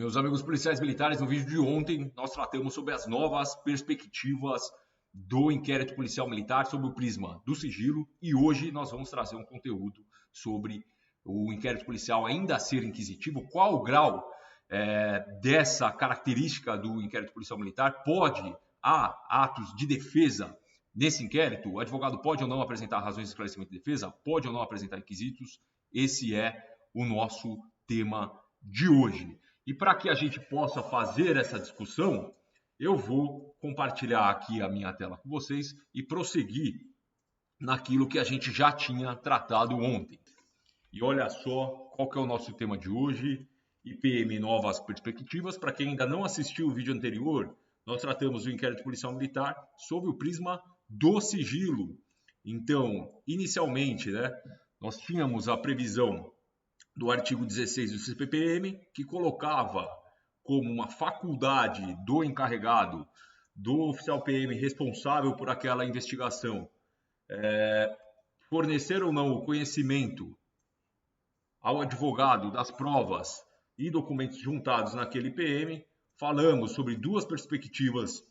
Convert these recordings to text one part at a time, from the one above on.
Meus amigos policiais militares, no vídeo de ontem nós tratamos sobre as novas perspectivas do inquérito policial militar sob o prisma do sigilo e hoje nós vamos trazer um conteúdo sobre o inquérito policial ainda a ser inquisitivo, qual o grau dessa característica do inquérito policial militar, há atos de defesa nesse inquérito, o advogado pode ou não apresentar razões de esclarecimento de defesa, pode ou não apresentar requisitos, esse é o nosso tema de hoje. E para que a gente possa fazer essa discussão, eu vou compartilhar aqui a minha tela com vocês e prosseguir naquilo que a gente já tinha tratado ontem. E olha só qual que é o nosso tema de hoje, IPM Novas Perspectivas. Para quem ainda não assistiu o vídeo anterior, nós tratamos do inquérito policial militar sob o prisma do sigilo. Então, inicialmente, nós tínhamos a previsão do artigo 16 do CPPM, que colocava como uma faculdade do encarregado, do oficial PM responsável por aquela investigação, fornecer ou não o conhecimento ao advogado das provas e documentos juntados naquele PM. Falamos sobre duas perspectivas,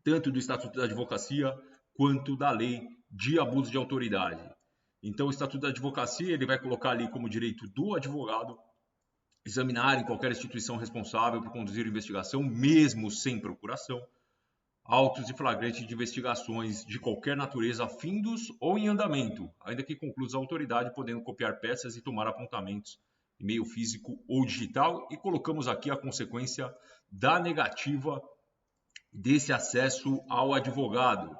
tanto do Estatuto da Advocacia quanto da Lei de Abuso de Autoridade. Então, o Estatuto da Advocacia ele vai colocar ali como direito do advogado examinar em qualquer instituição responsável por conduzir investigação, mesmo sem procuração, autos de flagrante de investigações de qualquer natureza, findos ou em andamento, ainda que concluídos a autoridade, podendo copiar peças e tomar apontamentos em meio físico ou digital. E colocamos aqui a consequência da negativa desse acesso ao advogado.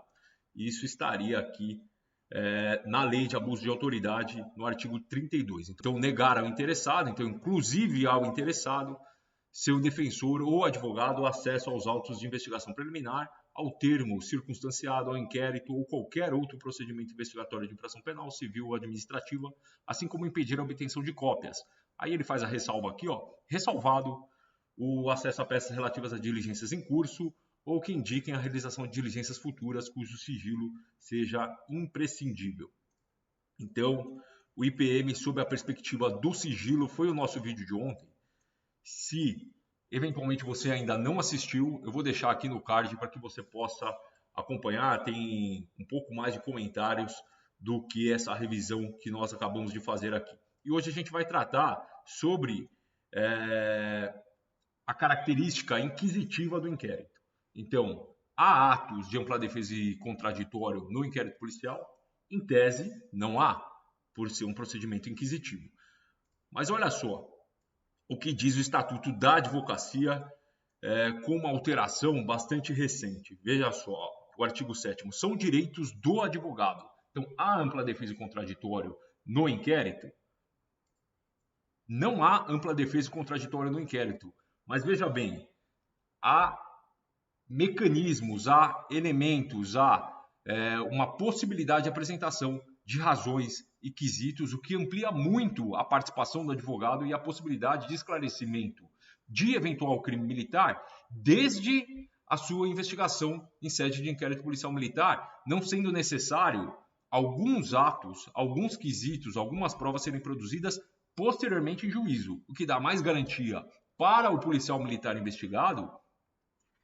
Isso estaria aqui na Lei de Abuso de Autoridade, no artigo 32. Então, negar ao interessado, então, inclusive ao interessado, seu defensor ou advogado, acesso aos autos de investigação preliminar, ao termo circunstanciado, ao inquérito ou qualquer outro procedimento investigatório de infração penal, civil ou administrativa, assim como impedir a obtenção de cópias. Aí ele faz a ressalva aqui, ressalvado o acesso a peças relativas a diligências em curso, ou que indiquem a realização de diligências futuras cujo sigilo seja imprescindível. Então, o IPM sob a perspectiva do sigilo foi o nosso vídeo de ontem. Se eventualmente você ainda não assistiu, eu vou deixar aqui no card para que você possa acompanhar. Tem um pouco mais de comentários do que essa revisão que nós acabamos de fazer aqui. E hoje a gente vai tratar sobre a característica inquisitiva do inquérito. Então, há atos de ampla defesa e contraditório no inquérito policial? Em tese, não há, por ser um procedimento inquisitivo. Mas olha só o que diz o Estatuto da Advocacia com uma alteração bastante recente. Veja só, o artigo 7º, são direitos do advogado. Então, há ampla defesa e contraditório no inquérito? Não há ampla defesa e contraditório no inquérito. Mas veja bem, há mecanismos, há elementos, há uma possibilidade de apresentação de razões e quesitos, o que amplia muito a participação do advogado e a possibilidade de esclarecimento de eventual crime militar desde a sua investigação em sede de inquérito policial militar, não sendo necessário alguns atos, alguns quesitos, algumas provas serem produzidas posteriormente em juízo, o que dá mais garantia para o policial militar investigado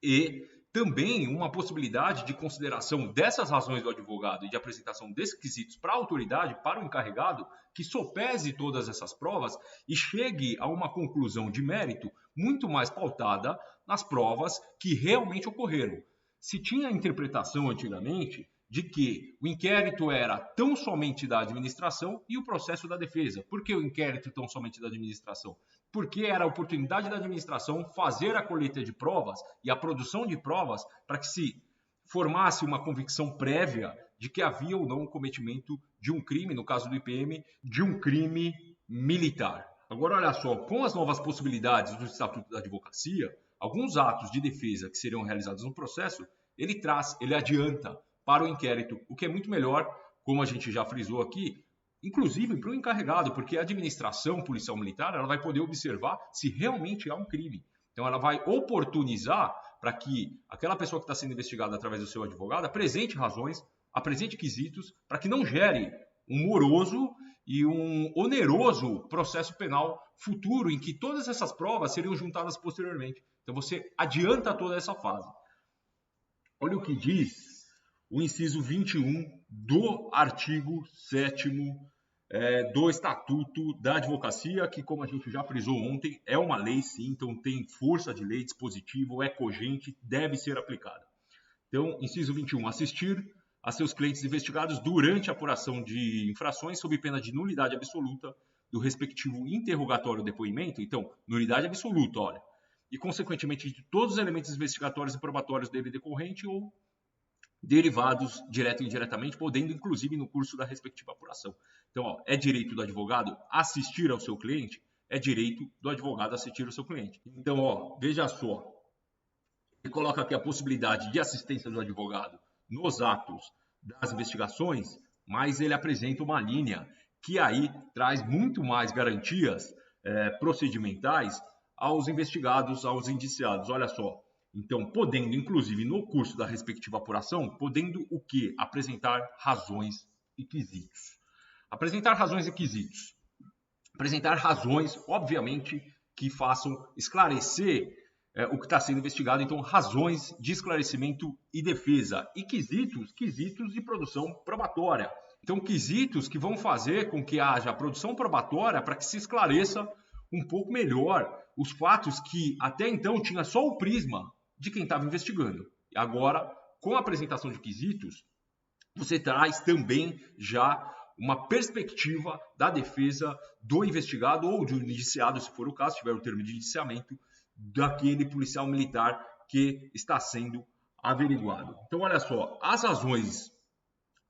e também uma possibilidade de consideração dessas razões do advogado e de apresentação desses quesitos para a autoridade, para o encarregado, que sopese todas essas provas e chegue a uma conclusão de mérito muito mais pautada nas provas que realmente ocorreram. Se tinha a interpretação antigamente de que o inquérito era tão somente da administração e o processo da defesa. Por que o inquérito tão somente da administração? Porque era a oportunidade da administração fazer a colheita de provas e a produção de provas para que se formasse uma convicção prévia de que havia ou não o cometimento de um crime, no caso do IPM, de um crime militar. Agora, olha só, com as novas possibilidades do Estatuto da Advocacia, alguns atos de defesa que serão realizados no processo, ele adianta para o inquérito, o que é muito melhor, como a gente já frisou aqui, inclusive para o encarregado, porque a administração policial militar ela vai poder observar se realmente há um crime. Então, ela vai oportunizar para que aquela pessoa que está sendo investigada através do seu advogado apresente razões, apresente quesitos, para que não gere um moroso e um oneroso processo penal futuro em que todas essas provas seriam juntadas posteriormente. Então você adianta toda essa fase. Olha o que diz o inciso 21 do artigo 7º do Estatuto da Advocacia, que, como a gente já frisou ontem, é uma lei, sim, então tem força de lei, dispositivo, é cogente, deve ser aplicada. Então, inciso 21, assistir a seus clientes investigados durante a apuração de infrações sob pena de nulidade absoluta do respectivo interrogatório ou depoimento. Então, nulidade absoluta, olha, e consequentemente de todos os elementos investigatórios e probatórios dele decorrente ou derivados direto e indiretamente, podendo inclusive no curso da respectiva apuração. Então, ó, é direito do advogado assistir ao seu cliente, é direito do advogado assistir ao seu cliente. Então, ó, veja só, ele coloca aqui a possibilidade de assistência do advogado nos atos das investigações, mas ele apresenta uma linha que aí traz muito mais garantias procedimentais aos investigados, aos indiciados. Olha só. Então, podendo, inclusive, no curso da respectiva apuração, podendo o quê? Apresentar razões e quesitos. Apresentar razões e quesitos. Apresentar razões, obviamente, que façam esclarecer o que está sendo investigado. Então, razões de esclarecimento e defesa. E quesitos de produção probatória. Então, quesitos que vão fazer com que haja produção probatória para que se esclareça um pouco melhor os fatos que até então tinha só o prisma de quem estava investigando. E agora, com a apresentação de quesitos, você traz também já uma perspectiva da defesa do investigado ou do indiciado, se for o caso, se tiver o termo de indiciamento, daquele policial militar que está sendo averiguado. Então, olha só, as razões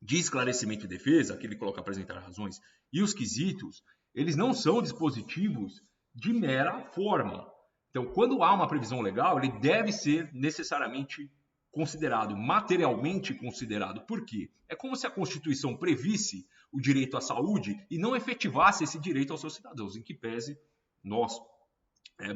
de esclarecimento e defesa, que ele coloca apresentar razões, e os quesitos, eles não são dispositivos de mera forma. Então, quando há uma previsão legal, ele deve ser necessariamente considerado, materialmente considerado. Por quê? É como se a Constituição previsse o direito à saúde e não efetivasse esse direito aos seus cidadãos, em que pese nós,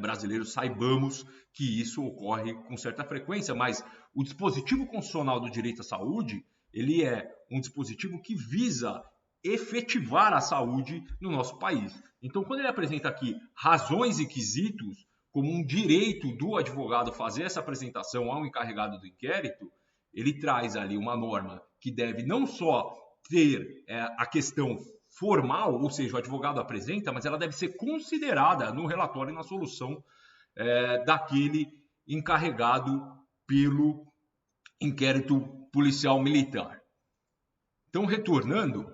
brasileiros, saibamos que isso ocorre com certa frequência, mas o dispositivo constitucional do direito à saúde, ele é um dispositivo que visa efetivar a saúde no nosso país. Então, quando ele apresenta aqui razões e quesitos, como um direito do advogado fazer essa apresentação ao encarregado do inquérito, ele traz ali uma norma que deve não só ter a questão formal, ou seja, o advogado apresenta, mas ela deve ser considerada no relatório e na solução daquele encarregado pelo inquérito policial militar. Então, retornando,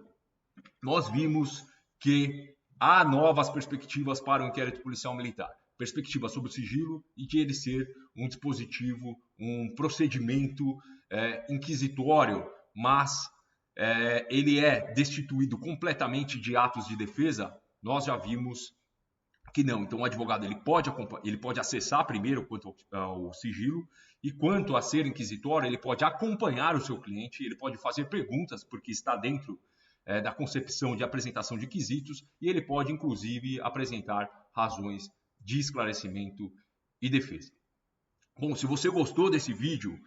nós vimos que há novas perspectivas para o inquérito policial militar. Perspectiva sobre o sigilo e de ele ser um dispositivo, um procedimento inquisitório, mas ele é destituído completamente de atos de defesa. Nós já vimos que não. Então, o advogado ele pode acessar primeiro quanto ao sigilo, e quanto a ser inquisitório, ele pode acompanhar o seu cliente, ele pode fazer perguntas, porque está dentro da concepção de apresentação de quesitos, e ele pode, inclusive, apresentar razões de esclarecimento e defesa. Bom, se você gostou desse vídeo,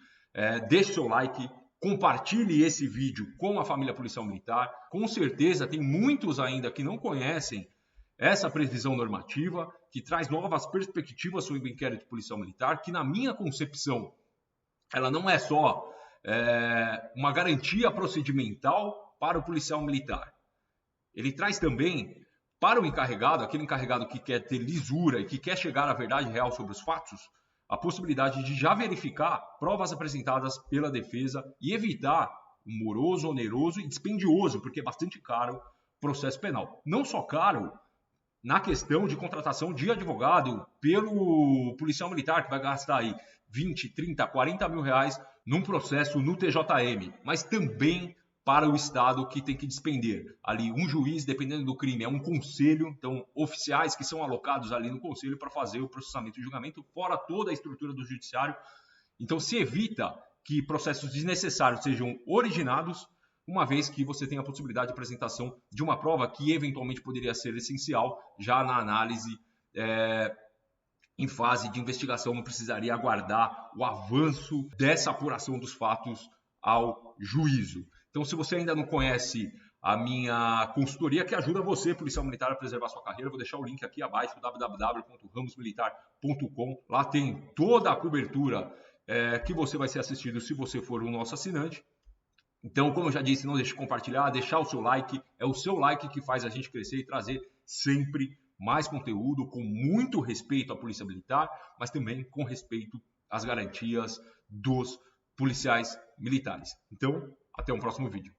deixe seu like, compartilhe esse vídeo com a família policial militar. Com certeza tem muitos ainda que não conhecem essa previsão normativa, que traz novas perspectivas sobre o inquérito policial militar, que na minha concepção, ela não é só uma garantia procedimental para o policial militar. Ele traz também para o encarregado, aquele encarregado que quer ter lisura e que quer chegar à verdade real sobre os fatos, a possibilidade de já verificar provas apresentadas pela defesa e evitar um moroso, oneroso e dispendioso, porque é bastante caro, processo penal. Não só caro na questão de contratação de advogado pelo policial militar, que vai gastar aí 20, 30, 40 mil reais num processo no TJM, mas também para o Estado, que tem que despender ali um juiz, dependendo do crime, é um conselho, então oficiais que são alocados ali no conselho para fazer o processamento e julgamento, fora toda a estrutura do judiciário. Então se evita que processos desnecessários sejam originados, uma vez que você tem a possibilidade de apresentação de uma prova que eventualmente poderia ser essencial já na análise em fase de investigação, não precisaria aguardar o avanço dessa apuração dos fatos ao juízo. Então, se você ainda não conhece a minha consultoria que ajuda você, policial militar, a preservar sua carreira. Vou deixar o link aqui abaixo, www.ramosmilitar.com. Lá tem toda a cobertura que você vai ser assistido se você for um nosso assinante. Então, como eu já disse, não deixe de compartilhar, deixar o seu like. É o seu like que faz a gente crescer e trazer sempre mais conteúdo, com muito respeito à Polícia Militar, mas também com respeito às garantias dos policiais militares. Então, até um próximo vídeo.